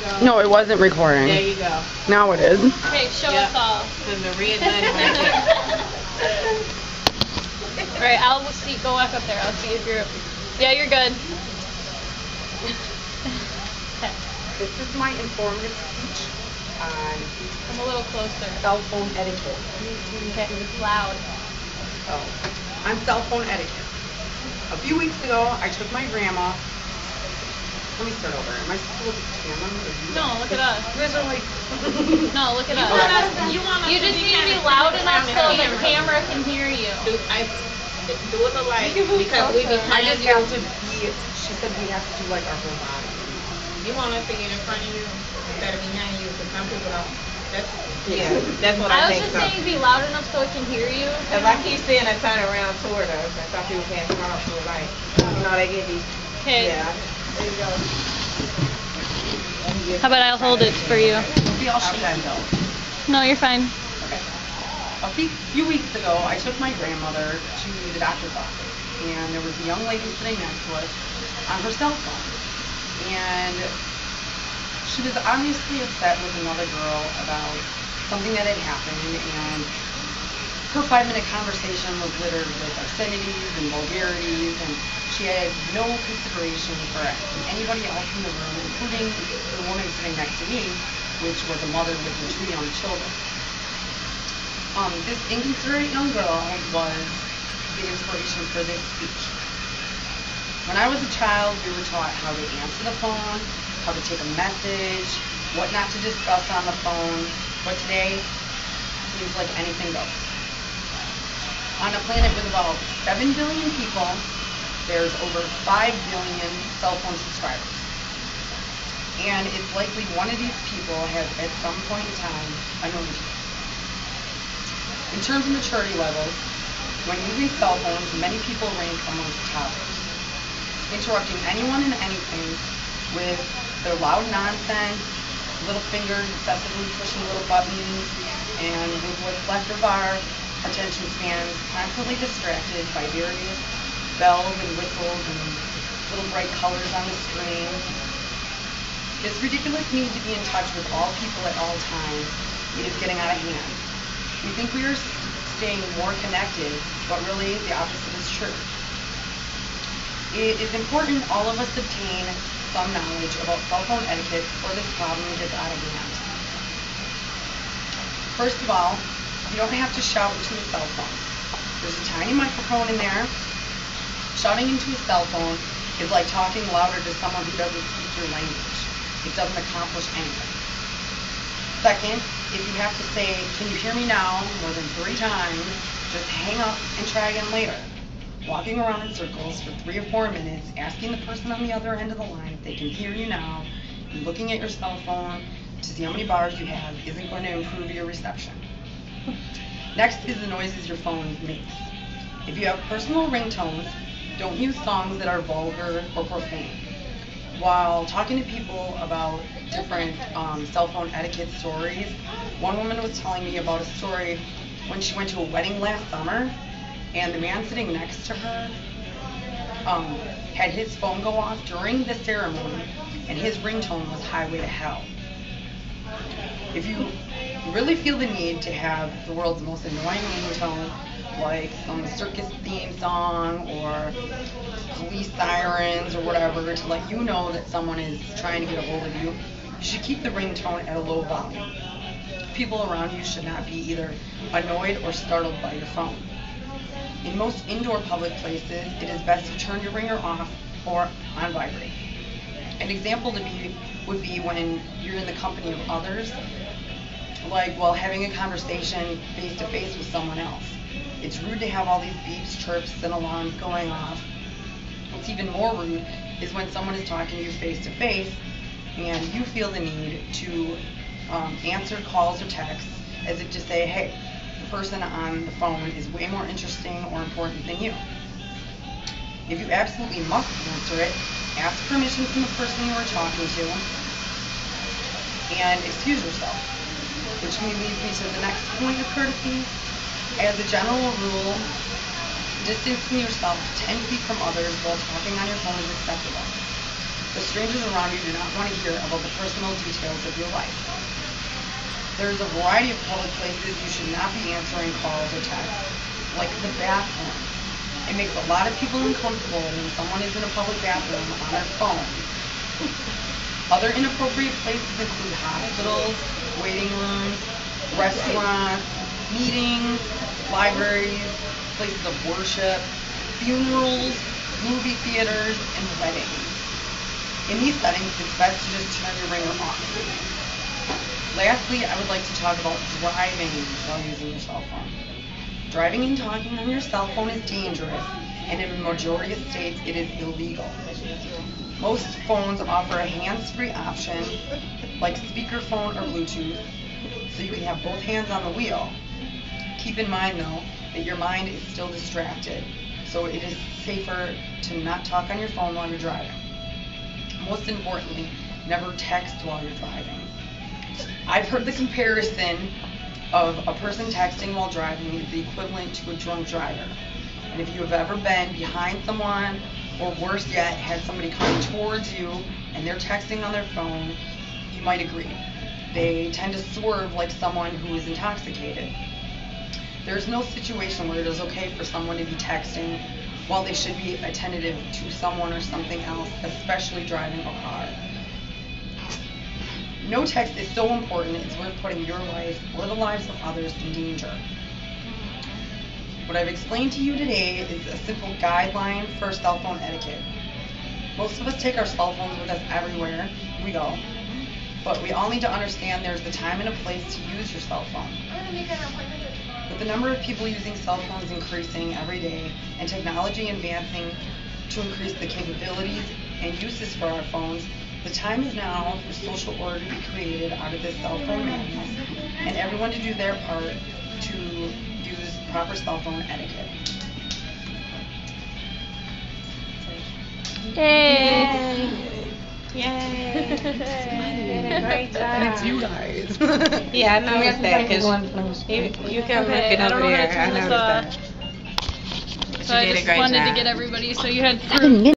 go. No, it wasn't recording. There you go. Now it is. Okay, show us all. Because the red button right there. Alright, I'll see. Go walk up there. I'll see if you're. Yeah, you're good. This is my informative speech on Come a little closer. cell phone etiquette. Okay, loud. Oh, on cell phone etiquette. A few weeks ago, I took my grandma. Let me start over. Am I supposed to look at the camera? Or you? No, look at us. You guys are like. No, look at us. You want us You to just be need to be kind of loud enough so the camera. camera can hear you. Do it alike because we be I kind just of have to be. She said we have to do like our whole body. You want us to get in front of you instead of behind you because some people don't. That's what I I was think. just saying be loud enough so it can hear you. Because I keep seeing her turn around toward us, and some people can't turn off to the light. You know, they get these. Okay. Yeah. There you go. How about I'll hold it for you? We all should then though. No, you're fine. Okay. A few weeks ago, I took my grandmother to the doctor's office, and there was a young lady sitting next to us on her cell phone, and she was obviously upset with another girl about something that had happened, and her 5-minute conversation was littered with obscenities and vulgarities, and she had no consideration for anybody else in the room, including the woman sitting next to me, which was a mother with her 2 young children. This inconsiderate young girl was the inspiration for this speech. When I was a child, we were taught how to answer the phone, how to take a message, what not to discuss on the phone, but today seems like anything goes. On a planet with about 7 billion people, there's over 5 billion cell phone subscribers. And it's likely one of these people has at some point in time annoyed you. In terms of maturity levels, when using cell phones, many people rank amongst toddlers. Interrupting anyone and anything with their loud nonsense, little fingers excessively pushing little buttons, and with what's left of our attention spans constantly distracted by various bells and whistles and little bright colors on the screen. This ridiculous need to be in touch with all people at all times is getting out of hand. We think we are staying more connected, but really the opposite is true. It is important all of us obtain some knowledge about cell phone etiquette before this problem gets out of hand. First of all, you don't have to shout into a cell phone. There's a tiny microphone in there. Shouting into a cell phone is like talking louder to someone who doesn't speak your language. It doesn't accomplish anything. Second, if you have to say, "Can you hear me now?" more than 3 times, just hang up and try again later. Walking around in circles for 3 or 4 minutes, asking the person on the other end of the line if they can hear you now, and looking at your cell phone to see how many bars you have isn't going to improve your reception. Next is the noises your phone makes. If you have personal ringtones, don't use songs that are vulgar or profane. While talking to people about different cell phone etiquette stories, one woman was telling me about a story when she went to a wedding last summer, and the man sitting next to her had his phone go off during the ceremony, and his ringtone was Highway to Hell. If you really feel the need to have the world's most annoying ringtone, like some circus theme song or police sirens or whatever, to let you know that someone is trying to get a hold of you, you should keep the ringtone at a low volume. People around you should not be either annoyed or startled by your phone. In most indoor public places, it is best to turn your ringer off or on vibrate. An example would be when you're in the company of others, like while having a conversation face-to-face with someone else. It's rude to have all these beeps, chirps, and alarms going off. What's even more rude is when someone is talking to you face-to-face and you feel the need to answer calls or texts as if to say, hey, the person on the phone is way more interesting or important than you. If you absolutely must answer it, ask permission from the person you are talking to and excuse yourself, which leads me to the next point of courtesy. As a general rule, distancing yourself 10 feet from others while talking on your phone is acceptable. The strangers around you do not want to hear about the personal details of your life. There is a variety of public places you should not be answering calls or texts, like the bathroom. It makes a lot of people uncomfortable when someone is in a public bathroom on their phone. Other inappropriate places include hospitals, waiting rooms, restaurants, meetings, libraries, places of worship, funerals, movie theaters, and weddings. In these settings, it's best to just turn your ringer off. Lastly, I would like to talk about driving while using your cell phone. Driving and talking on your cell phone is dangerous, and in a majority of states, it is illegal. Most phones offer a hands-free option, like speakerphone or Bluetooth, so you can have both hands on the wheel. Keep in mind, though, that your mind is still distracted, so it is safer to not talk on your phone while you're driving. Most importantly, never text while you're driving. I've heard the comparison of a person texting while driving is the equivalent to a drunk driver. And if you have ever been behind someone, or worse yet, had somebody coming towards you and they're texting on their phone, you might agree. They tend to swerve like someone who is intoxicated. There's no situation where it is okay for someone to be texting while they should be attentive to someone or something else, especially driving a car. No text is so important it's worth putting your life or the lives of others in danger. What I've explained to you today is a simple guideline for cell phone etiquette. Most of us take our cell phones with us everywhere we go, but we all need to understand there's a time and a place to use your cell phone. With the number of people using cell phones increasing every day and technology advancing to increase the capabilities and uses for our phones, the time is now for social order to be created out of this cell phone madness and everyone to do their part to use proper cell phone etiquette. Yay! Yay! Great job. And it's you guys. Yeah, I noticed that because you kept looking over there. I noticed that. So I You did a just great wanted to job. get everybody, so you had proof.